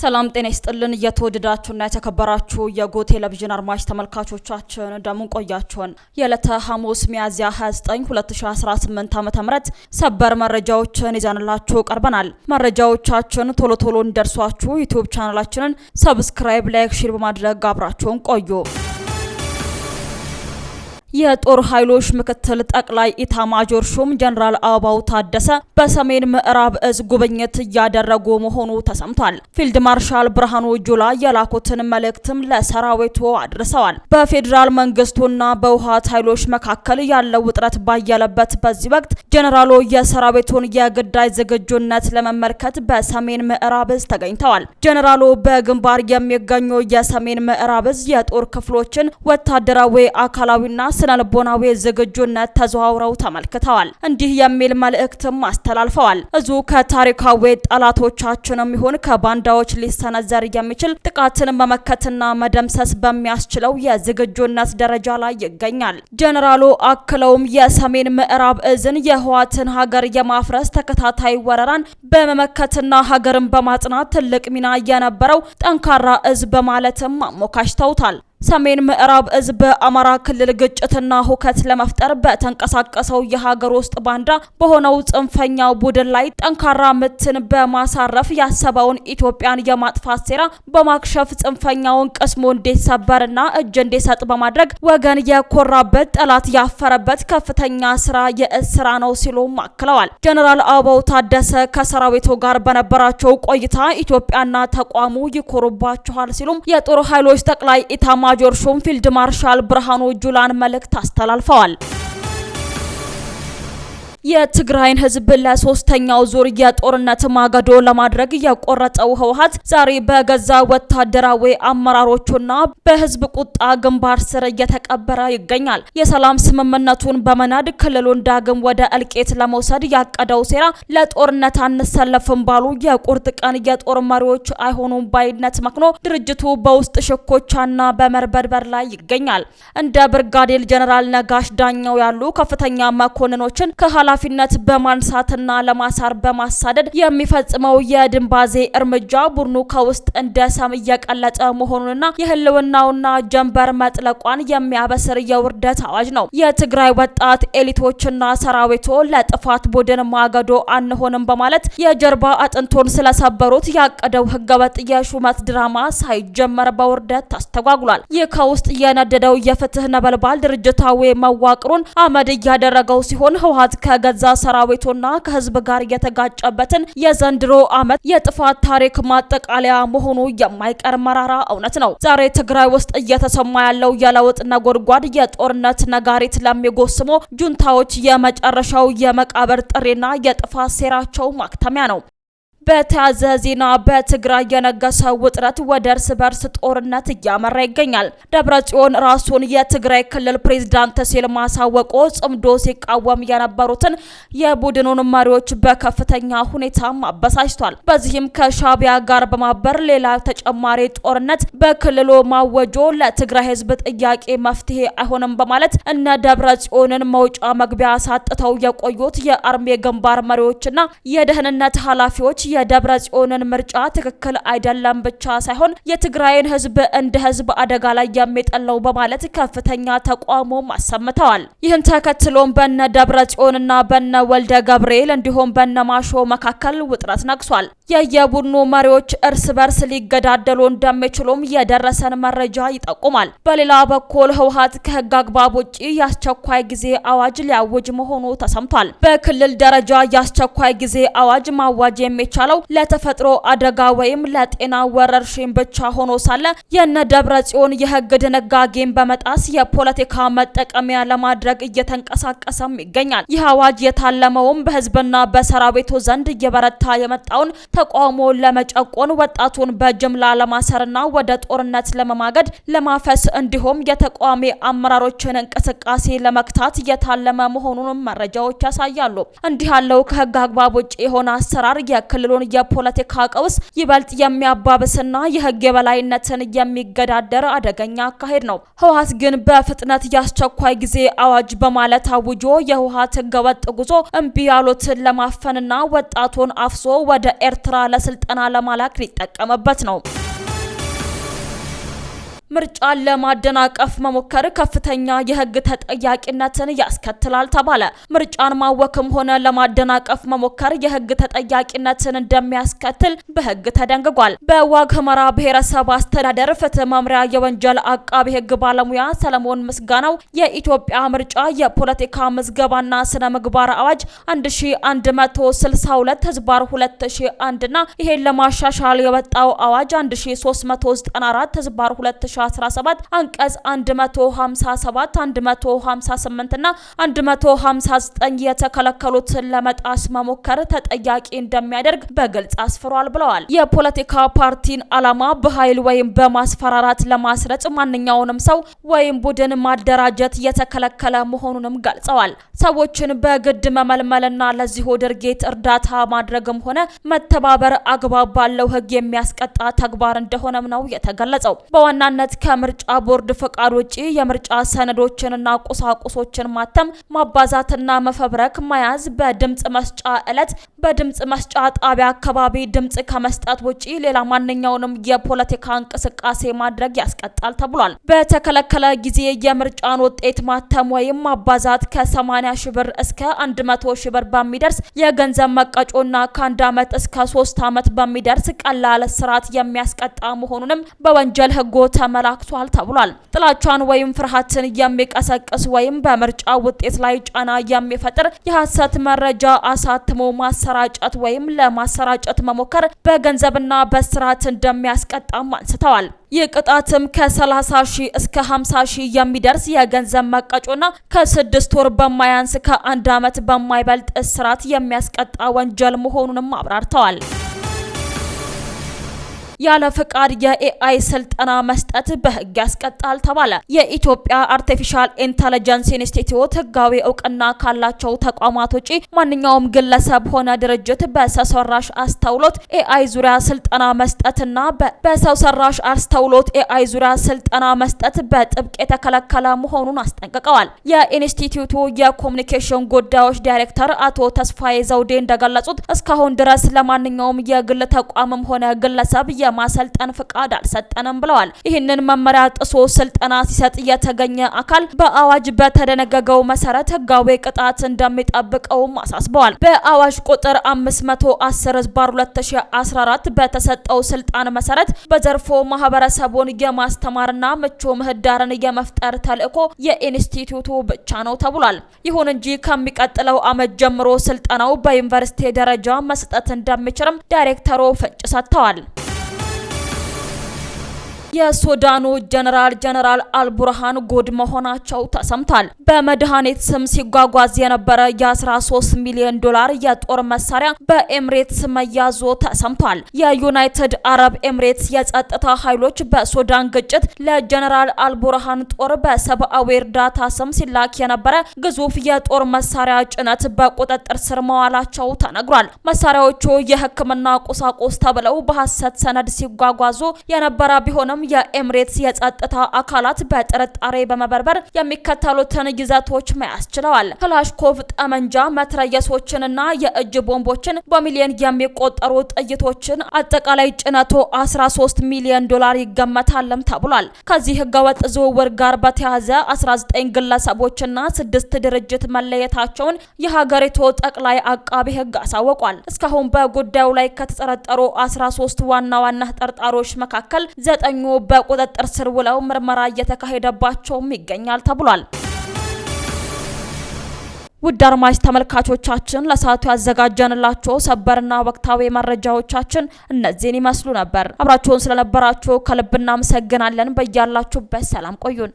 ሰላም ጤና ይስጥልን የተወደዳችሁና የተከበራችሁ የጎ ቴሌቪዥን አድማጭ ተመልካቾቻችን እንደምን ቆያችሁን? የዕለተ ሐሙስ ሚያዝያ 29 2018 ዓ.ም ሰበር መረጃዎችን ይዘንላችሁ ቀርበናል። መረጃዎቻችን ቶሎ እንደርሷችሁ ዩቲዩብ ቻናላችንን ሰብስክራይብ፣ ላይክ፣ ሼር በማድረግ አብራችሁን ቆዩ። የጦር ኃይሎች ምክትል ጠቅላይ ኢታማጆር ሹም ጀነራል አበባው ታደሰ በሰሜን ምዕራብ እዝ ጉብኝት እያደረጉ መሆኑ ተሰምቷል። ፊልድ ማርሻል ብርሃኑ ጁላ የላኩትን መልእክትም ለሰራዊቱ አድርሰዋል። በፌዴራል መንግስቱና በውሃት ኃይሎች መካከል ያለው ውጥረት ባየለበት በዚህ ወቅት ጀነራሉ የሰራዊቱን የግዳጅ ዝግጁነት ለመመልከት በሰሜን ምዕራብ እዝ ተገኝተዋል። ጀነራሉ በግንባር የሚገኙ የሰሜን ምዕራብ እዝ የጦር ክፍሎችን ወታደራዊ አካላዊና ስነልቦናዊ ዝግጁነት ተዘዋውረው ተመልክተዋል። እንዲህ የሚል መልእክትም አስተላልፈዋል። እዙ ከታሪካዊ ጠላቶቻችንም ይሁን ከባንዳዎች ሊሰነዘር የሚችል ጥቃትን መመከትና መደምሰስ በሚያስችለው የዝግጁነት ደረጃ ላይ ይገኛል። ጀነራሉ አክለውም የሰሜን ምዕራብ እዝን የህወሓትን ሀገር የማፍረስ ተከታታይ ወረራን በመመከትና ሀገርን በማጽናት ትልቅ ሚና የነበረው ጠንካራ እዝ በማለትም አሞካሽተውታል። ሰሜን ምዕራብ እዝ በአማራ ክልል ግጭትና ሁከት ለመፍጠር በተንቀሳቀሰው የሀገር ውስጥ ባንዳ በሆነው ጽንፈኛው ቡድን ላይ ጠንካራ ምትን በማሳረፍ ያሰበውን ኢትዮጵያን የማጥፋት ሴራ በማክሸፍ ጽንፈኛውን ቅስሙ እንዲሰበርና እጅ እንዲሰጥ በማድረግ ወገን የኮራበት ጠላት ያፈረበት ከፍተኛ ስራ የእዝ ስራ ነው ሲሉም አክለዋል። ጀነራል አበባው ታደሰ ከሰራዊቱ ጋር በነበራቸው ቆይታ ኢትዮጵያና ተቋሙ ይኮሩባቸዋል ሲሉም የጦር ኃይሎች ጠቅላይ ኢታማጆር ሹም ፊልድ ማርሻል ብርሃኑ ጁላን መልእክት አስተላልፈዋል። የትግራይን ህዝብ ለሶስተኛው ዙር የጦርነት ማገዶ ለማድረግ የቆረጠው ህወሓት ዛሬ በገዛ ወታደራዊ አመራሮቹና በህዝብ ቁጣ ግንባር ስር እየተቀበረ ይገኛል። የሰላም ስምምነቱን በመናድ ክልሉን ዳግም ወደ እልቂት ለመውሰድ ያቀደው ሴራ ለጦርነት አንሰለፍም ባሉ የቁርጥ ቀን የጦር መሪዎች አይሆኑም ባይነት መክኖ ድርጅቱ በውስጥ ሽኮቻና በመርበርበር ላይ ይገኛል። እንደ ብርጋዴር ጀነራል ነጋሽ ዳኘው ያሉ ከፍተኛ መኮንኖችን ኃላፊነት በማንሳትና ለማሳር በማሳደድ የሚፈጽመው የድንባዜ እርምጃ ቡድኑ ከውስጥ እንደ ሰም እየቀለጠ መሆኑንና የህልውናውና ጀንበር መጥለቋን የሚያበስር የውርደት አዋጅ ነው። የትግራይ ወጣት ኤሊቶችና ሰራዊቱ ለጥፋት ቡድን ማገዶ አንሆንም በማለት የጀርባ አጥንቶን ስለሰበሩት ያቀደው ህገወጥ የሹመት ድራማ ሳይጀመር በውርደት ታስተጓጉሏል። ይህ ከውስጥ የነደደው የፍትህ ነበልባል ድርጅታዊ መዋቅሩን አመድ እያደረገው ሲሆን ህወሓት ገዛ ሰራዊቱና ከህዝብ ጋር የተጋጨበትን የዘንድሮ አመት የጥፋት ታሪክ ማጠቃለያ መሆኑ የማይቀር መራራ እውነት ነው። ዛሬ ትግራይ ውስጥ እየተሰማ ያለው የለውጥ ነጎድጓድ የጦርነት ነጋሪት ለሚጎስሙ ጁንታዎች የመጨረሻው የመቃብር ጥሪና የጥፋት ሴራቸው ማክተሚያ ነው። በተያዘ ዜና በትግራይ የነገሰው ውጥረት ወደ እርስ በርስ ጦርነት እያመራ ይገኛል። ደብረጽዮን ራሱን የትግራይ ክልል ፕሬዝዳንት ሲል ማሳወቁ ጽምዶ ሲቃወም የነበሩትን የቡድኑን መሪዎች በከፍተኛ ሁኔታ አበሳጭቷል። በዚህም ከሻቢያ ጋር በማበር ሌላ ተጨማሪ ጦርነት በክልሉ ማወጆ ለትግራይ ህዝብ ጥያቄ መፍትሄ አይሆንም በማለት እነ ደብረጽዮንን መውጫ መግቢያ ሳጥተው የቆዩት የአርሜ ግንባር መሪዎችና የደህንነት ኃላፊዎች የደብረ ጽዮንን ምርጫ ትክክል አይደለም ብቻ ሳይሆን የትግራይን ህዝብ እንደ ህዝብ አደጋ ላይ የሚጠለው በማለት ከፍተኛ ተቃውሞ አሰምተዋል። ይህን ተከትሎም በነ ደብረ ጽዮንና በነ ወልደ ገብርኤል እንዲሁም በነ ማሾ መካከል ውጥረት ነግሷል። የየቡድኑ መሪዎች እርስ በርስ ሊገዳደሉ እንደሚችሉም የደረሰን መረጃ ይጠቁማል። በሌላ በኩል ህወሓት ከህግ አግባብ ውጪ የአስቸኳይ ጊዜ አዋጅ ሊያውጅ መሆኑ ተሰምቷል። በክልል ደረጃ የአስቸኳይ ጊዜ አዋጅ ማዋጅ የሚቻለው ለተፈጥሮ አደጋ ወይም ለጤና ወረርሽኝ ብቻ ሆኖ ሳለ የነ ደብረ ጽዮን የህግ ድንጋጌን በመጣስ የፖለቲካ መጠቀሚያ ለማድረግ እየተንቀሳቀሰም ይገኛል። ይህ አዋጅ የታለመውም በህዝብና በሰራዊቱ ዘንድ እየበረታ የመጣውን ተቃውሞ ለመጨቆን፣ ወጣቱን በጅምላ ለማሰርና ወደ ጦርነት ለመማገድ ለማፈስ እንዲሁም የተቃዋሚ አመራሮችን እንቅስቃሴ ለመክታት የታለመ መሆኑንም መረጃዎች ያሳያሉ። እንዲህ ያለው ከህግ አግባብ ውጪ የሆነ አሰራር የክልሉን የፖለቲካ ቀውስ ይበልጥ የሚያባብስና የህግ የበላይነትን የሚገዳደር አደገኛ አካሄድ ነው። ህወሓት ግን በፍጥነት የአስቸኳይ ጊዜ አዋጅ በማለት አውጆ የህወሓት ህገወጥ ጉዞ እምቢ ያሉትን ለማፈንና ወጣቱን አፍሶ ወደ ኤርትራ ኤርትራ ለስልጠና ለማላክ ሊጠቀምበት ነው። ምርጫን ለማደናቀፍ መሞከር ከፍተኛ የህግ ተጠያቂነትን ያስከትላል ተባለ። ምርጫን ማወክም ሆነ ለማደናቀፍ መሞከር የህግ ተጠያቂነትን እንደሚያስከትል በህግ ተደንግጓል። በዋግ ኽምራ ብሔረሰብ አስተዳደር ፍትህ መምሪያ የወንጀል አቃቢ ህግ ባለሙያ ሰለሞን ምስጋናው የኢትዮጵያ ምርጫ የፖለቲካ ምዝገባና ስነ ምግባር አዋጅ 1162 ህዝባር 2001 እና ይሄን ለማሻሻል የወጣው አዋጅ 1394 ህዝባር 2017 አንቀጽ 157 158 እና 159 የተከለከሉትን ለመጣስ መሞከር ተጠያቂ እንደሚያደርግ በግልጽ አስፍሯል ብለዋል። የፖለቲካ ፓርቲን ዓላማ በኃይል ወይም በማስፈራራት ለማስረጽ ማንኛውንም ሰው ወይም ቡድን ማደራጀት የተከለከለ መሆኑንም ገልጸዋል። ሰዎችን በግድ መመልመልና ለዚሁ ድርጊት እርዳታ ማድረግም ሆነ መተባበር አግባብ ባለው ህግ የሚያስቀጣ ተግባር እንደሆነም ነው የተገለጸው። በዋናነት ከምርጫ ቦርድ ፈቃድ ውጪ የምርጫ ሰነዶችንና ቁሳቁሶችን ማተም፣ ማባዛትና መፈብረክ፣ መያዝ፣ በድምጽ መስጫ ዕለት በድምጽ መስጫ ጣቢያ አካባቢ ድምጽ ከመስጠት ውጪ ሌላ ማንኛውንም የፖለቲካ እንቅስቃሴ ማድረግ ያስቀጣል ተብሏል። በተከለከለ ጊዜ የምርጫን ውጤት ማተም ወይም ማባዛት ከ80 ሺህ ብር እስከ 100 ሺህ ብር በሚደርስ የገንዘብ መቀጮና ከ1 ዓመት እስከ 3 ዓመት በሚደርስ ቀላል እስራት የሚያስቀጣ መሆኑንም በወንጀል ህጉ ተመላክቷል ተብሏል። ጥላቻን ወይም ፍርሃትን የሚቀሰቅስ ወይም በምርጫ ውጤት ላይ ጫና የሚፈጥር የሐሰት መረጃ አሳትሞ ማሰራጨት ወይም ለማሰራጨት መሞከር በገንዘብና በእስራት እንደሚያስቀጣም አንስተዋል። ይህ ቅጣትም ከ30 ሺህ እስከ 50 ሺህ የሚደርስ የገንዘብ መቀጮና ከ6 ወር በማያንስ ከ1 ዓመት በማይበልጥ እስራት የሚያስቀጣ ወንጀል መሆኑንም አብራርተዋል። ያለ ፍቃድ የኤአይ ስልጠና መስጠት በህግ ያስቀጣል ተባለ። የኢትዮጵያ አርቲፊሻል ኢንተለጀንስ ኢንስቲትዩት ህጋዊ እውቅና ካላቸው ተቋማት ውጪ ማንኛውም ግለሰብ ሆነ ድርጅት በሰው ሰራሽ አስተውሎት ኤአይ ዙሪያ ስልጠና መስጠትና በሰው ሰራሽ አስተውሎት ኤአይ ዙሪያ ስልጠና መስጠት በጥብቅ የተከለከለ መሆኑን አስጠንቅቀዋል። የኢንስቲትዩቱ የኮሙኒኬሽን ጉዳዮች ዳይሬክተር አቶ ተስፋዬ ዘውዴ እንደገለጹት እስካሁን ድረስ ለማንኛውም የግል ተቋምም ሆነ ግለሰብ የማሰልጠን ፍቃድ አልሰጠንም ብለዋል። ይህንን መመሪያ ጥሶ ስልጠና ሲሰጥ የተገኘ አካል በአዋጅ በተደነገገው መሰረት ህጋዊ ቅጣት እንደሚጠብቀውም አሳስበዋል። በአዋጅ ቁጥር 510/2014 በተሰጠው ስልጣን መሰረት በዘርፉ ማህበረሰቡን የማስተማርና ምቹ ምህዳርን የመፍጠር ተልዕኮ የኢንስቲትዩቱ ብቻ ነው ተብሏል። ይሁን እንጂ ከሚቀጥለው ዓመት ጀምሮ ስልጠናው በዩኒቨርሲቲ ደረጃ መስጠት እንደሚችልም ዳይሬክተሩ ፍንጭ ሰጥተዋል። የሱዳኑ ጀነራል አልቡርሃን ጉድ መሆናቸው ተሰምቷል። በመድኃኒት ስም ሲጓጓዝ የነበረ የ13 ሚሊዮን ዶላር የጦር መሳሪያ በኤምሬትስ መያዙ ተሰምቷል። የዩናይትድ አረብ ኤምሬትስ የጸጥታ ኃይሎች በሱዳን ግጭት ለጀነራል አልቡርሃን ጦር በሰብአዊ እርዳታ ስም ሲላክ የነበረ ግዙፍ የጦር መሳሪያ ጭነት በቁጥጥር ስር መዋላቸው ተነግሯል። መሳሪያዎቹ የሕክምና ቁሳቁስ ተብለው በሐሰት ሰነድ ሲጓጓዙ የነበረ ቢሆንም የኤምሬትስ የጸጥታ አካላት በጥርጣሬ በመበርበር የሚከተሉትን ይዘቶች መያዝ ችለዋል። ክላሽኮቭ ጠመንጃ፣ መትረየሶችንና የእጅ ቦምቦችን፣ በሚሊዮን የሚቆጠሩ ጥይቶችን፣ አጠቃላይ ጭነቱ 13 ሚሊዮን ዶላር ይገመታልም ተብሏል። ከዚህ ህገወጥ ዝውውር ጋር በተያያዘ 19 ግለሰቦችና 6 ድርጅት መለየታቸውን የሀገሪቱ ጠቅላይ አቃቢ ህግ አሳውቋል። እስካሁን በጉዳዩ ላይ ከተጠረጠሩ 13 ዋና ተጠርጣሪዎች መካከል 9 በቁጥጥር ስር ውለው ምርመራ እየተካሄደባቸውም ይገኛል ተብሏል። ውድ አድማጭ ተመልካቾቻችን ለሰዓቱ ያዘጋጀንላችሁ ሰበርና ወቅታዊ መረጃዎቻችን እነዚህን ይመስሉ ነበር። አብራችሁን ስለነበራችሁ ከልብ እናመሰግናለን። በያላችሁበት ሰላም ቆዩን።